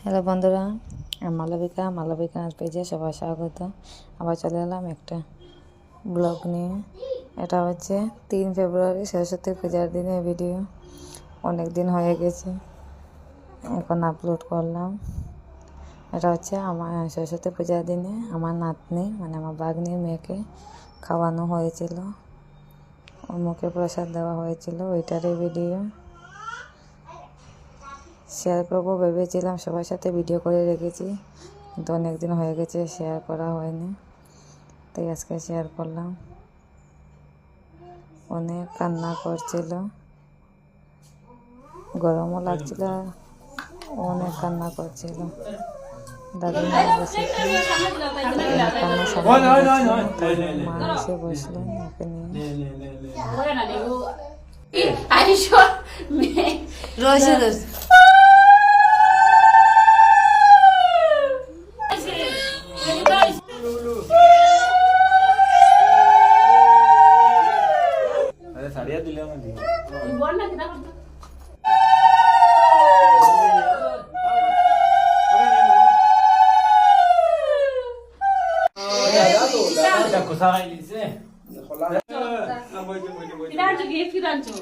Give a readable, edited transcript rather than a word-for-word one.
Hello বন্ধুরা, আমি মালবিকা পেজে সবাই স্বাগত। আবার চলে এলাম একটা ব্লগ নিয়ে। এটা হচ্ছে 3 ফেব্রুয়ারি সরস্বতী পূজার দিনের ভিডিও। অনেক দিন হয়ে গেছে, এখন আপলোড করলাম। এটা হচ্ছে আমার সরস্বতী পূজার দিনে আমার নাতনি মানে আমার বাগনির মেয়েকে খাওয়ানো হয়েছিল, ওর মুখে প্রসাদ দেওয়া হয়েছিল, ওইটারই ভিডিও শেয়ার করবো ভেবেছিলাম, সবার সাথে ভিডিও করে রেখেছি, কিন্তু অনেক দিন হয়ে গেছে শেয়ার করা হয়নি, তাই আজকে শেয়ার করলাম। অনেক কান্না করছিল, গরমও লাগছিল, অনেক কান্না করছিল। দাদিমা বসে কান্না সামনে মা এসে বসলেন ওকে নিয়ে। साड़िया दिले में दी बोल ना कितना करता कुसा है इसे किरांचो गिफ्ट किरांचो